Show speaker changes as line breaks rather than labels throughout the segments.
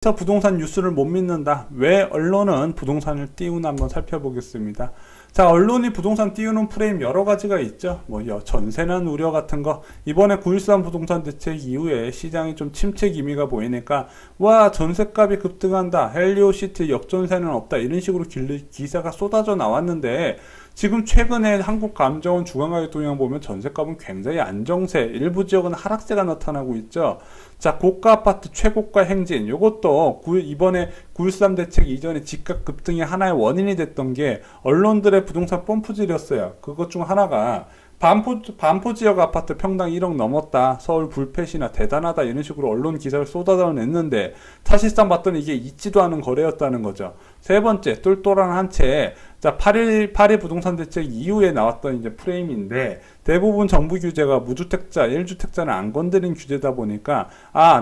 그래서 부동산 뉴스를 못 믿는다. 왜 언론은 부동산을 띄우나 한번 살펴보겠습니다. 자, 언론이 부동산 띄우는 프레임 여러 가지가 있죠. 뭐 전세난 우려 같은 거. 이번에 9.13 부동산 대책 이후에 시장이 좀 침체 기미가 보이니까 와, 전세값이 급등한다. 헬리오시티 역전세는 없다. 이런 식으로 기사가 쏟아져 나왔는데 지금 최근에 한국감정원 주간가격동향 보면 전세값은 굉장히 안정세, 일부 지역은 하락세가 나타나고 있죠. 자, 고가 아파트 최고가 행진, 요것도 이번에 9.13 대책 이전에 집값 급등이 하나의 원인이 됐던 게 언론들의 부동산 펌프질이었어요. 그것 중 하나가 반포 지역 아파트 평당 1억 넘었다. 서울 불패시나 대단하다. 이런 식으로 언론 기사를 쏟아냈는데 사실상 봤더니 이게 있지도 않은 거래였다는 거죠. 세 번째, 똘똘한 한 채. 자, 8.1 부동산 대책 이후에 나왔던 이제 프레임인데 대부분 정부 규제가 무주택자, 1주택자는 안 건드린 규제다 보니까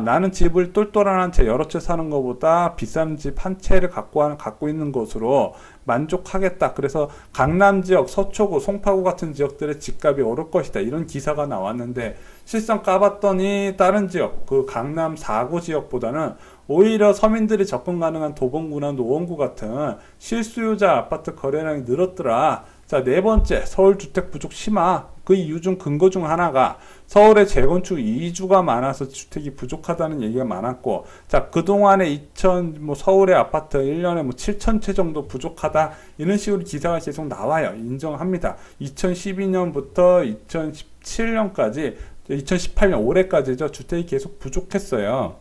나는 집을 똘똘한 한 채, 여러 채 사는 것보다 비싼 집 한 채를 갖고 있는 것으로 만족하겠다. 그래서 강남 지역, 서초구, 송파구 같은 지역들의 집값이 오를 것이다. 이런 기사가 나왔는데 실상 까봤더니 다른 지역, 그 강남 4구 지역보다는 오히려 서민들이 접근 가능한 도봉구나 노원구 같은 실수요자 아파트 거래량이 늘었더라. 자, 네 번째, 서울 주택 부족 심화. 그 이유 중 근거 중 하나가 서울의 재건축 이주가 많아서 주택이 부족하다는 얘기가 많았고, 자, 그동안에 서울의 아파트 1년에 7,000채 정도 부족하다. 이런 식으로 기사가 계속 나와요. 인정합니다. 2012년부터 2017년까지, 2018년 올해까지죠. 주택이 계속 부족했어요.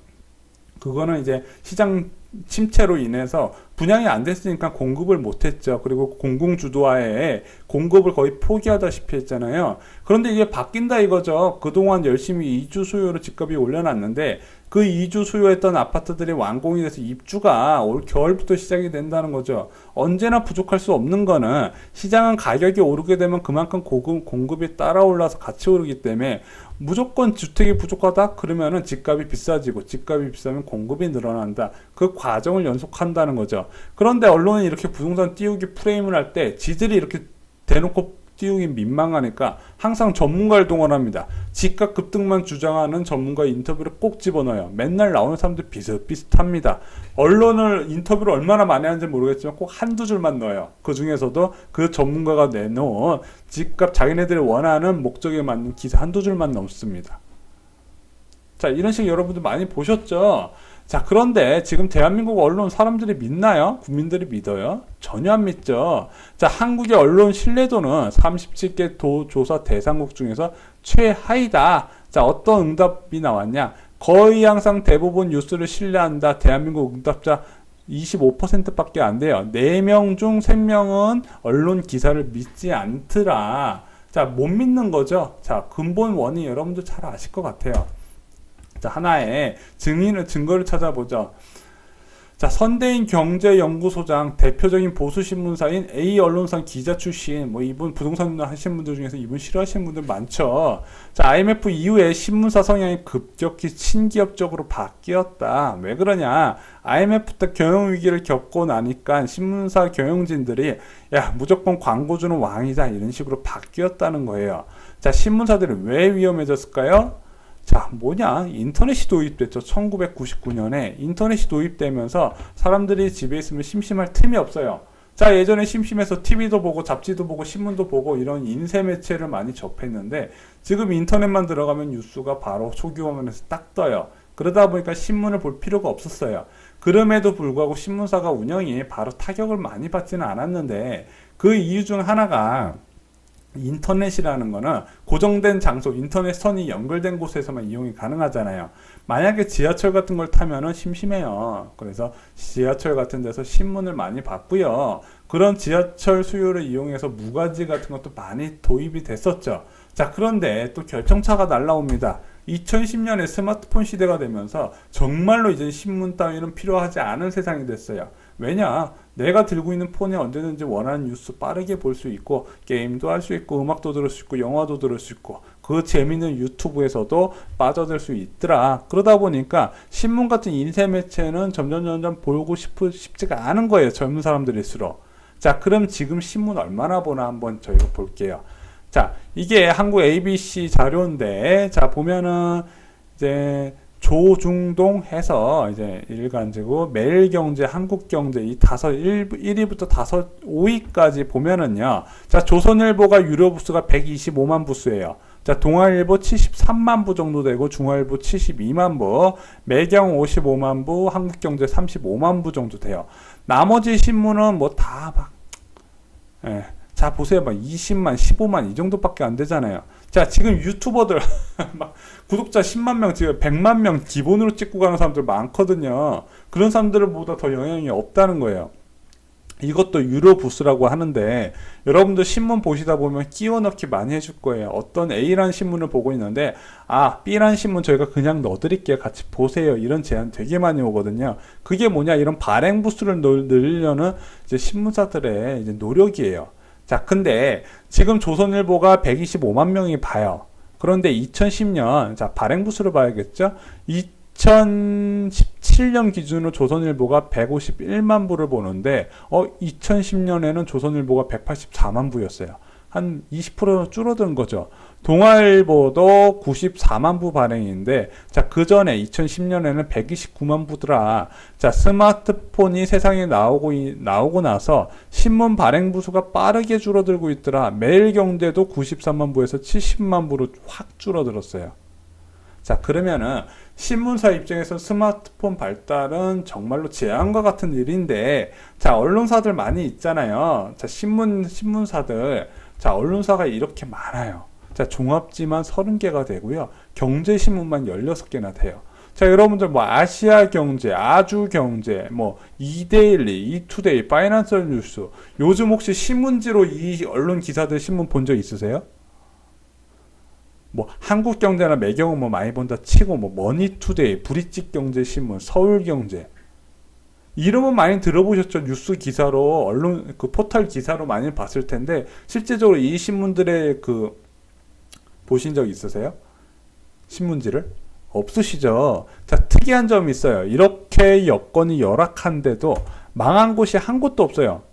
그거는 이제 시장 침체로 인해서 분양이 안 됐으니까 공급을 못했죠. 그리고 공공주도화에 공급을 거의 포기하다시피 했잖아요. 그런데 이게 바뀐다 이거죠. 그동안 열심히 이주 수요로 집값이 올려놨는데 그 이주 수요했던 아파트들이 완공이 돼서 입주가 올 겨울부터 시작이 된다는 거죠. 언제나 부족할 수 없는 거는 시장은 가격이 오르게 되면 그만큼 공급이 따라 올라서 같이 오르기 때문에 무조건 주택이 부족하다? 그러면은 집값이 비싸지고 집값이 비싸면 공급이 늘어난다. 그 과정을 연속한다는 거죠. 그런데 언론이 이렇게 부동산 띄우기 프레임을 할 때 지들이 이렇게 대놓고 띄우기 민망하니까 항상 전문가를 동원합니다. 집값 급등만 주장하는 전문가 인터뷰를 꼭 집어넣어요. 맨날 나오는 사람들 비슷비슷합니다. 언론을 인터뷰를 얼마나 많이 하는지 모르겠지만 꼭 한두 줄만 넣어요. 그 중에서도 그 전문가가 내놓은 집값 자기네들이 원하는 목적에 맞는 기사 한두 줄만 넣습니다. 자, 이런 식 여러분들 많이 보셨죠? 자, 그런데 지금 대한민국 언론 사람들이 믿나요? 국민들이 믿어요? 전혀 안 믿죠. 자, 한국의 언론 신뢰도는 37개 조사 대상국 중에서 최하위다. 자, 어떤 응답이 나왔냐? 거의 항상 대부분 뉴스를 신뢰한다. 대한민국 응답자 25%밖에 안 돼요. 4명 중 3명은 언론 기사를 믿지 않더라. 자, 못 믿는 거죠. 자, 근본 원인 여러분들 잘 아실 것 같아요. 자, 하나의 증거를 찾아보죠. 자, 선대인 경제연구소장, 대표적인 보수신문사인 A 언론사 기자 출신, 이분 부동산 하시는 분들 중에서 이분 싫어하시는 분들 많죠. 자, IMF 이후에 신문사 성향이 급격히 친기업적으로 바뀌었다. 왜 그러냐? IMF 때 경영위기를 겪고 나니까 신문사 경영진들이 무조건 광고주는 왕이다. 이런 식으로 바뀌었다는 거예요. 자, 신문사들은 왜 위험해졌을까요? 자, 인터넷이 도입됐죠. 1999년에 인터넷이 도입되면서 사람들이 집에 있으면 심심할 틈이 없어요. 자, 예전에 심심해서 TV도 보고 잡지도 보고 신문도 보고 이런 인쇄 매체를 많이 접했는데 지금 인터넷만 들어가면 뉴스가 바로 소규화면에서 딱 떠요. 그러다 보니까 신문을 볼 필요가 없었어요. 그럼에도 불구하고 신문사가 운영이 바로 타격을 많이 받지는 않았는데 그 이유 중 하나가 인터넷이라는 거는 고정된 장소, 인터넷 선이 연결된 곳에서만 이용이 가능하잖아요. 만약에 지하철 같은 걸 타면은 심심해요. 그래서 지하철 같은 데서 신문을 많이 봤고요. 그런 지하철 수요를 이용해서 무가지 같은 것도 많이 도입이 됐었죠. 자, 그런데 또 결정차가 날라옵니다. 2010년에 스마트폰 시대가 되면서 정말로 이제 신문 따위는 필요하지 않은 세상이 됐어요. 왜냐? 내가 들고 있는 폰에 언제든지 원하는 뉴스 빠르게 볼 수 있고 게임도 할 수 있고 음악도 들을 수 있고 영화도 들을 수 있고 그 재미있는 유튜브에서도 빠져들 수 있더라. 그러다 보니까 신문 같은 인쇄 매체는 점점 보고 싶지가 않은 거예요. 젊은 사람들일수록. 자, 그럼 지금 신문 얼마나 보나 한번 저희가 볼게요. 자, 이게 한국 ABC 자료인데 자, 보면은 이제 조중동 해서 이제 일간지고 매일경제, 한국경제 이 1위부터 5위까지 보면은요. 자, 조선일보가 유료 부수가 125만 부수예요. 자, 동아일보 73만 부 정도 되고 중앙일보 72만 부, 매경 55만 부, 한국경제 35만 부 정도 돼요. 나머지 신문은 뭐 다 막, 예. 자, 보세요. 막 20만, 15만 이 정도밖에 안 되잖아요. 자, 지금 유튜버들 막 구독자 10만 명, 지금 100만 명 기본으로 찍고 가는 사람들 많거든요. 그런 사람들보다 더 영향이 없다는 거예요. 이것도 유료 부스라고 하는데 여러분들 신문 보시다 보면 끼워 넣기 많이 해줄 거예요. 어떤 A라는 신문을 보고 있는데 B라는 신문 저희가 그냥 넣어드릴게요. 같이 보세요. 이런 제안 되게 많이 오거든요. 그게 뭐냐, 이런 발행 부스를 늘리려는 이제 신문사들의 이제 노력이에요. 자, 근데 지금 조선일보가 125만 명이 봐요. 그런데 2010년, 자, 발행 부수를 봐야겠죠? 2017년 기준으로 조선일보가 151만 부를 보는데, 2010년에는 조선일보가 184만 부였어요. 한 20% 줄어든 거죠. 동아일보도 94만 부 발행인데, 자, 그 전에 2010년에는 129만 부더라. 자, 스마트폰이 세상에 나오고 나서 신문 발행 부수가 빠르게 줄어들고 있더라. 매일경제도 93만 부에서 70만 부로 확 줄어들었어요. 자, 그러면은 신문사 입장에서 스마트폰 발달은 정말로 재앙과 같은 일인데, 자, 언론사들 많이 있잖아요. 자, 신문사들. 자, 언론사가 이렇게 많아요. 자, 종합지만 30개가 되고요. 경제신문만 16개나 돼요. 자, 여러분들 뭐 아시아경제, 아주경제, 뭐 이데일리, 이투데이, 파이낸셜 뉴스, 요즘 혹시 신문지로 이 언론 기사들 신문 본 적 있으세요? 뭐 한국경제나 매경은 뭐 많이 본다 치고 뭐 머니투데이, 브릿지경제신문, 서울경제 이름은 많이 들어보셨죠? 뉴스 기사로, 언론 그 포털 기사로 많이 봤을 텐데 실제적으로 이 신문들의 그 보신 적 있으세요? 신문지를? 없으시죠? 자, 특이한 점이 있어요. 이렇게 여건이 열악한데도 망한 곳이 한 곳도 없어요.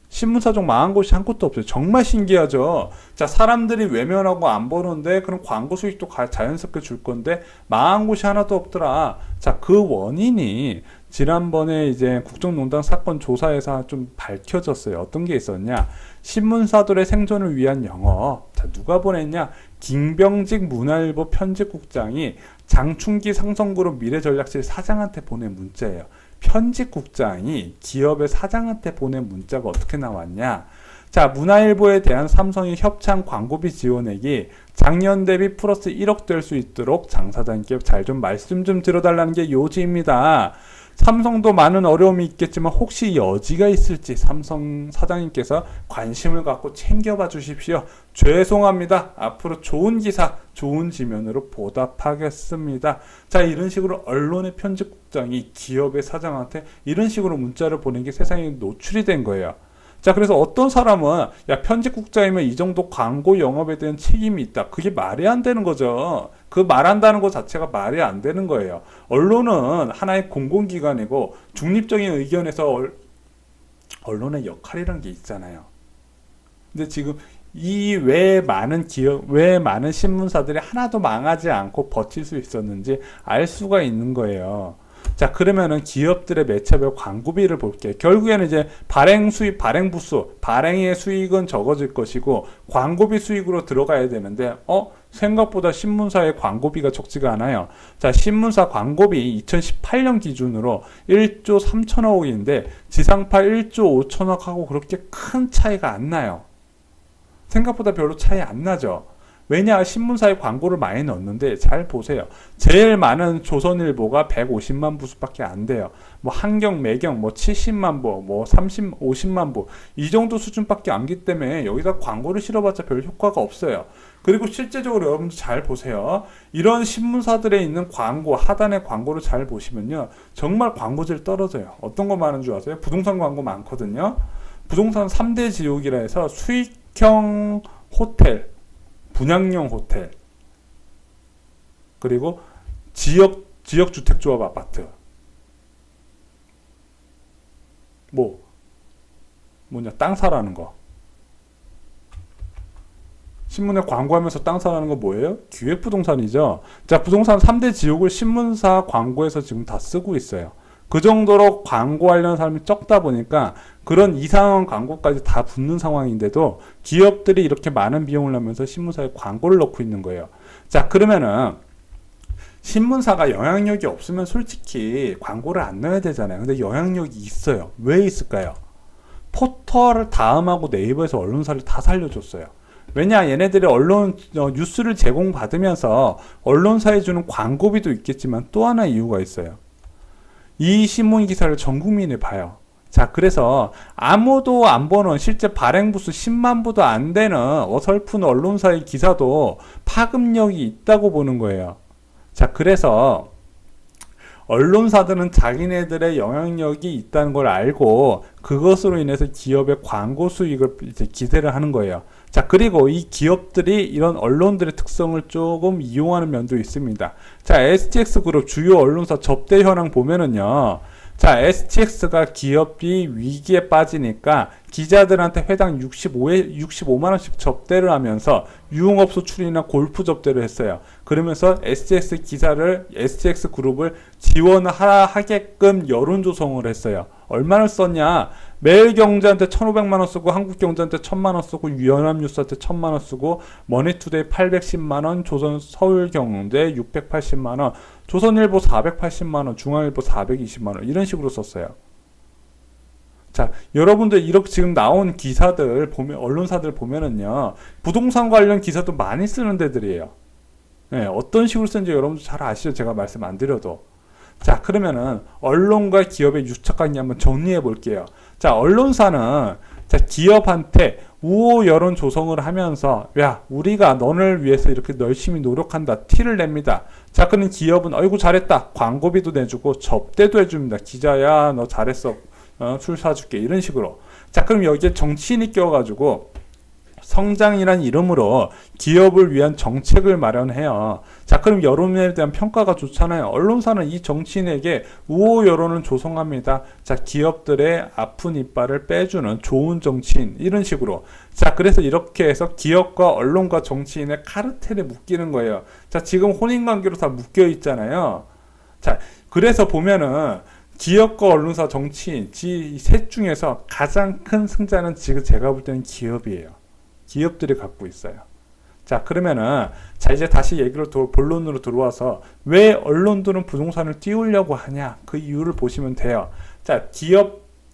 신문사적 망한 곳이 한 곳도 없어요. 정말 신기하죠? 자, 사람들이 외면하고 안 보는데 그럼 광고 수익도 자연스럽게 줄 건데 망한 곳이 하나도 없더라. 자, 그 원인이 지난번에 이제 국정농단 사건 조사에서 좀 밝혀졌어요. 어떤 게 있었냐? 신문사들의 생존을 위한 영업. 자, 누가 보냈냐? 김병직 문화일보 편집국장이 장충기 삼성그룹 미래전략실 사장한테 보낸 문자예요. 편집국장이 기업의 사장한테 보낸 문자가 어떻게 나왔냐? 자, 문화일보에 대한 삼성의 협찬 광고비 지원액이 작년 대비 플러스 1억 될 수 있도록 장 사장님께 잘 좀 말씀 좀 드려달라는 게 요지입니다. 삼성도 많은 어려움이 있겠지만 혹시 여지가 있을지 삼성 사장님께서 관심을 갖고 챙겨봐 주십시오. 죄송합니다. 앞으로 좋은 기사, 좋은 지면으로 보답하겠습니다. 자, 이런 식으로 언론의 편집국장이 기업의 사장한테 이런 식으로 문자를 보낸 게 세상에 노출이 된 거예요. 자, 그래서 어떤 사람은 야, 편집국장이면 이 정도 광고 영업에 대한 책임이 있다. 그게 말이 안 되는 거죠. 그 말한다는 것 자체가 말이 안 되는 거예요. 언론은 하나의 공공기관이고 중립적인 의견에서 언론의 역할이라는 게 있잖아요. 근데 지금 이 왜 많은 왜 많은 신문사들이 하나도 망하지 않고 버틸 수 있었는지 알 수가 있는 거예요. 자, 그러면은 기업들의 매체별 광고비를 볼게요. 결국에는 이제 발행 수익, 발행 부수, 발행의 수익은 적어질 것이고 광고비 수익으로 들어가야 되는데 생각보다 신문사의 광고비가 적지가 않아요. 자, 신문사 광고비 2018년 기준으로 1조 3천억인데 지상파 1조 5천억하고 그렇게 큰 차이가 안 나요. 생각보다 별로 차이 안 나죠. 왜냐, 신문사에 광고를 많이 넣었는데 잘 보세요. 제일 많은 조선일보가 150만 부수밖에 안 돼요. 뭐 한경, 매경 뭐 70만 부, 뭐 50만 부 이 정도 수준밖에 안 기 때문에 여기다 광고를 실어봤자 별 효과가 없어요. 그리고 실제적으로 여러분들 잘 보세요. 이런 신문사들에 있는 광고, 하단의 광고를 잘 보시면요, 정말 광고질 떨어져요. 어떤 거 많은 줄 아세요? 부동산 광고 많거든요. 부동산 3대 지옥이라 해서 수익형 호텔, 분양형 호텔, 그리고 지역주택조합 아파트, 땅 사라는 거, 신문에 광고하면서 땅 사라는 거 뭐예요? 기획부동산이죠. 자, 부동산 3대 지옥을 신문사 광고에서 지금 다 쓰고 있어요. 그 정도로 광고하려는 사람이 적다 보니까 그런 이상한 광고까지 다 붙는 상황인데도 기업들이 이렇게 많은 비용을 내면서 신문사에 광고를 넣고 있는 거예요. 자, 그러면은 신문사가 영향력이 없으면 솔직히 광고를 안 넣어야 되잖아요. 근데 영향력이 있어요. 왜 있을까요? 포털을 다음하고 네이버에서 언론사를 다 살려줬어요. 왜냐, 얘네들이 언론 뉴스를 제공받으면서 언론사에 주는 광고비도 있겠지만 또 하나 이유가 있어요. 이 신문 기사를 전 국민이 봐요. 자, 그래서 아무도 안 보는 실제 발행 부수 10만 부도 안 되는 어설픈 언론사의 기사도 파급력이 있다고 보는 거예요. 자, 그래서 언론사들은 자기네들의 영향력이 있다는 걸 알고 그것으로 인해서 기업의 광고 수익을 이제 기대를 하는 거예요. 자, 그리고 이 기업들이 이런 언론들의 특성을 조금 이용하는 면도 있습니다. 자, STX 그룹 주요 언론사 접대 현황 보면은요. 자, STX가 기업이 위기에 빠지니까 기자들한테 회당 65만원씩 접대를 하면서 유흥업소 출입이나 골프 접대를 했어요. 그러면서 STX 그룹을 지원하게끔 여론 조성을 했어요. 얼마를 썼냐? 매일경제한테 1,500만원 쓰고, 한국경제한테 1,000만원 쓰고, 연합뉴스한테 1,000만원 쓰고, 머니투데이 810만원, 서울경제 680만원, 조선일보 480만원, 중앙일보 420만원, 이런 식으로 썼어요. 자, 여러분들 이렇게 지금 나온 기사들 보면, 언론사들 보면은요, 부동산 관련 기사도 많이 쓰는 데들이에요. 네, 어떤 식으로 쓰는지 여러분들 잘 아시죠? 제가 말씀 안 드려도. 자, 그러면은 언론과 기업의 유착관계 한번 정리해 볼게요. 자, 언론사는 자, 기업한테 우호 여론 조성을 하면서 야, 우리가 너를 위해서 이렇게 열심히 노력한다 티를 냅니다. 자, 그럼 기업은 어이구 잘했다 광고비도 내주고 접대도 해줍니다. 기자야 너 잘했어, 술 사줄게, 이런 식으로. 자, 그럼 여기에 정치인이 껴가지고 성장이란 이름으로 기업을 위한 정책을 마련해요. 자, 그럼 여론에 대한 평가가 좋잖아요. 언론사는 이 정치인에게 우호 여론을 조성합니다. 자, 기업들의 아픈 이빨을 빼주는 좋은 정치인, 이런 식으로. 자, 그래서 이렇게 해서 기업과 언론과 정치인의 카르텔에 묶이는 거예요. 자, 지금 혼인관계로 다 묶여 있잖아요. 자, 그래서 보면은 기업과 언론사, 정치인, 이 셋 중에서 가장 큰 승자는 지금 제가 볼 때는 기업이에요. 기업들이 갖고 있어요. 자, 그러면은 자, 이제 다시 얘기를 본론으로 들어와서 왜 언론들은 부동산을 띄우려고 하냐, 그 이유를 보시면 돼요. 자,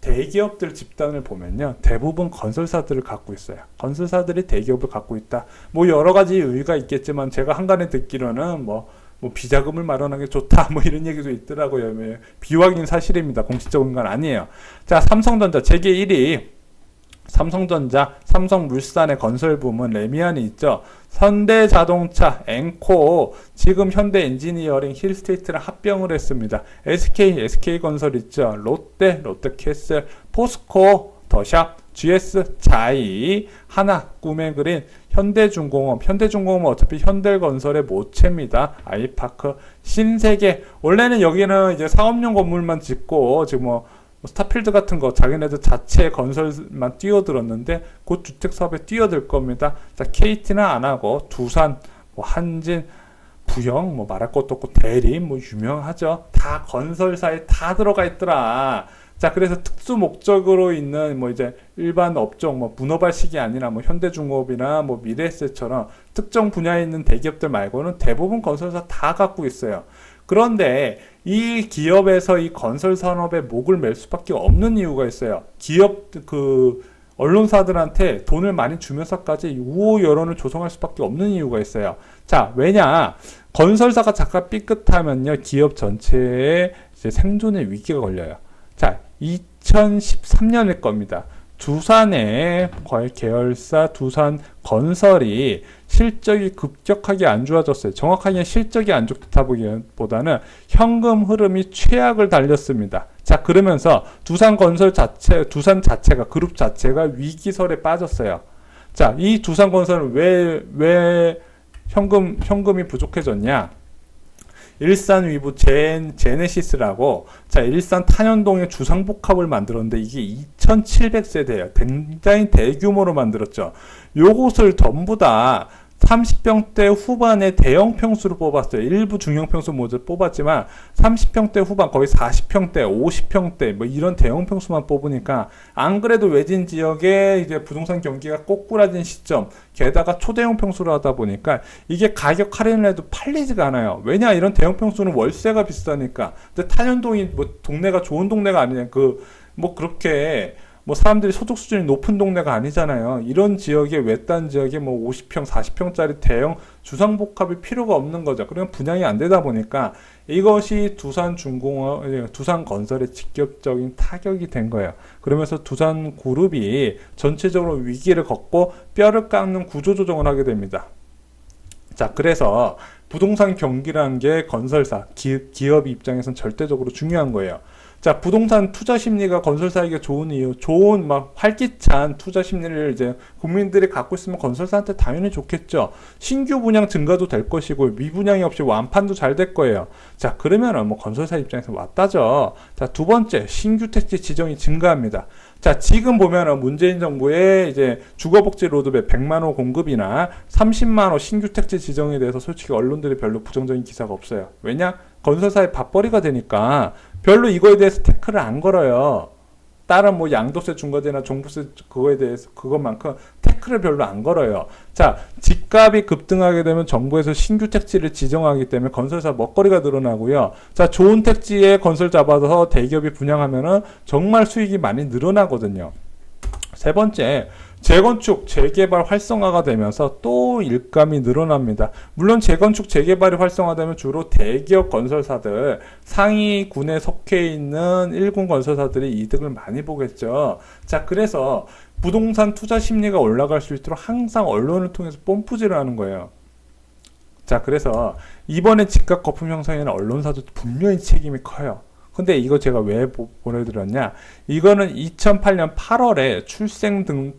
대기업들 집단을 보면요, 대부분 건설사들을 갖고 있어요. 건설사들이 대기업을 갖고 있다. 뭐 여러 가지 이유가 있겠지만 제가 한간에 듣기로는 뭐 비자금을 마련하는 게 좋다, 뭐 이런 얘기도 있더라고요. 비확인 사실입니다. 공식적인 건 아니에요. 자, 삼성전자 세계 1위 삼성전자, 삼성물산의 건설부문 레미안이 있죠. 현대자동차, 앵코, 지금 현대엔지니어링, 힐스테이트랑 합병을 했습니다. SK건설 있죠. 롯데캐슬, 포스코, 더샵, GS, 자이, 하나, 꿈의 그린, 현대중공업 어차피 현대건설의 모체입니다. 아이파크, 신세계. 원래는 여기는 이제 사업용 건물만 짓고 지금 스타필드 같은 거 자기네들 자체 건설만 뛰어들었는데 곧 주택 사업에 뛰어들 겁니다. 자, KT는 안 하고 두산, 한진, 부영, 말할 것도 없고 대리, 유명하죠. 다 건설사에 다 들어가 있더라. 자, 그래서 특수 목적으로 있는 이제 일반 업종, 문어발식이 아니라 현대중공업이나 미래에셋처럼 특정 분야에 있는 대기업들 말고는 대부분 건설사 다 갖고 있어요. 그런데 이 기업에서 이 건설 산업에 목을 맬 수밖에 없는 이유가 있어요. 언론사들한테 돈을 많이 주면서까지 우호 여론을 조성할 수밖에 없는 이유가 있어요. 자, 왜냐? 건설사가 잠깐 삐끗하면요, 기업 전체에 이제 생존의 위기가 걸려요. 자, 2013년일 겁니다. 두산의 계열사 두산건설이 실적이 급격하게 안 좋아졌어요. 정확하게 실적이 안 좋다보다는 현금 흐름이 최악을 달렸습니다. 자, 그러면서 두산 자체가, 그룹 자체가 위기설에 빠졌어요. 자, 이 두산건설은 왜 현금이 부족해졌냐? 일산 위브 제네시스라고 자 일산 탄현동에 주상복합을 만들었는데 이게 2700세대예요. 굉장히 대규모로 만들었죠. 요것을 전부 다 30평대 후반의 대형 평수로 뽑았어요. 일부 중형 평수 모두 뽑았지만 30평대 후반 거의 40평대, 50평대 뭐 이런 대형 평수만 뽑으니까 안 그래도 외진 지역에 이제 부동산 경기가 꼬꾸라진 시점 게다가 초대형 평수로 하다 보니까 이게 가격 할인을 해도 팔리지가 않아요. 왜냐 이런 대형 평수는 월세가 비싸니까. 근데 탄현동이 뭐 동네가 좋은 동네가 아니냐 뭐 그렇게 뭐 사람들이 소득 수준이 높은 동네가 아니잖아요. 이런 지역에 외딴 지역에 뭐 50평, 40평짜리 대형 주상복합이 필요가 없는 거죠. 그러면 분양이 안 되다 보니까 이것이 두산건설의 직접적인 타격이 된 거예요. 그러면서 두산그룹이 전체적으로 위기를 겪고 뼈를 깎는 구조조정을 하게 됩니다. 자, 그래서 부동산 경기라는 게 건설사, 기업 입장에서는 절대적으로 중요한 거예요. 자, 부동산 투자 심리가 건설사에게 좋은 이유, 좋은 막 활기찬 투자 심리를 이제 국민들이 갖고 있으면 건설사한테 당연히 좋겠죠. 신규 분양 증가도 될 것이고 미분양이 없이 완판도 잘 될 거예요. 자, 그러면은 뭐 건설사 입장에서 왔다죠. 자, 두 번째, 신규 택지 지정이 증가합니다. 자, 지금 보면은 문재인 정부의 이제 주거복지 로드맵 100만 호 공급이나 30만 호 신규 택지 지정에 대해서 솔직히 언론들이 별로 부정적인 기사가 없어요. 왜냐? 건설사의 밥벌이가 되니까 별로 이거에 대해서 태클을 안 걸어요. 다른 뭐 양도세 중과제나 종부세 그거에 대해서 그것만큼 태클을 별로 안 걸어요. 자, 집값이 급등하게 되면 정부에서 신규 택지를 지정하기 때문에 건설사 먹거리가 늘어나고요. 자, 좋은 택지에 건설 잡아서 대기업이 분양하면은 정말 수익이 많이 늘어나거든요. 세 번째, 재건축, 재개발 활성화가 되면서 또 일감이 늘어납니다. 물론 재건축, 재개발이 활성화되면 주로 대기업 건설사들, 상위군에 속해 있는 1군 건설사들이 이득을 많이 보겠죠. 자, 그래서 부동산 투자 심리가 올라갈 수 있도록 항상 언론을 통해서 뽐뿌질을 하는 거예요. 자, 그래서 이번에 집값 거품 형성에는 언론사도 분명히 책임이 커요. 근데 이거 제가 왜 보내드렸냐? 이거는 2008년 8월에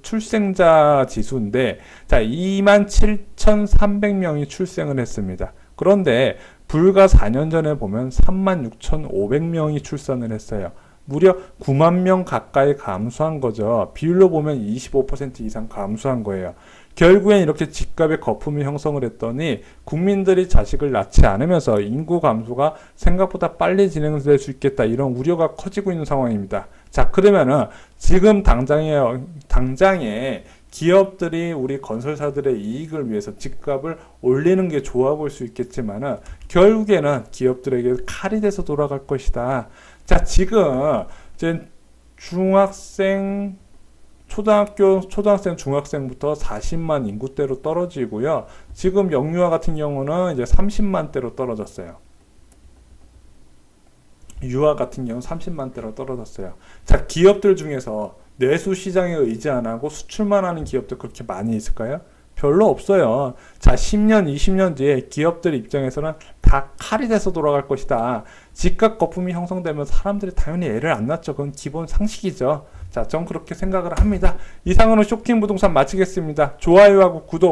출생자 지수인데, 자, 27,300명이 출생을 했습니다. 그런데 불과 4년 전에 보면 36,500명이 출산을 했어요. 무려 9만 명 가까이 감소한 거죠. 비율로 보면 25% 이상 감소한 거예요. 결국엔 이렇게 집값의 거품이 형성을 했더니 국민들이 자식을 낳지 않으면서 인구 감소가 생각보다 빨리 진행될 수 있겠다 이런 우려가 커지고 있는 상황입니다. 자, 그러면은 지금 당장에 기업들이 우리 건설사들의 이익을 위해서 집값을 올리는 게 좋아 보일 수 있겠지만은 결국에는 기업들에게 칼이 돼서 돌아갈 것이다. 자, 지금 이제 초등학생, 중학생부터 40만 인구대로 떨어지고요. 지금 영유아 같은 경우는 이제 30만 대로 떨어졌어요. 유아 같은 경우는 30만 대로 떨어졌어요. 자, 기업들 중에서 내수 시장에 의지 안 하고 수출만 하는 기업들 그렇게 많이 있을까요? 별로 없어요. 자, 10년, 20년 뒤에 기업들 입장에서는 다 칼이 돼서 돌아갈 것이다. 집값 거품이 형성되면 사람들이 당연히 애를 안 낳죠. 그건 기본 상식이죠. 자, 전 그렇게 생각을 합니다. 이상으로 쇼킹 부동산 마치겠습니다. 좋아요하고 구독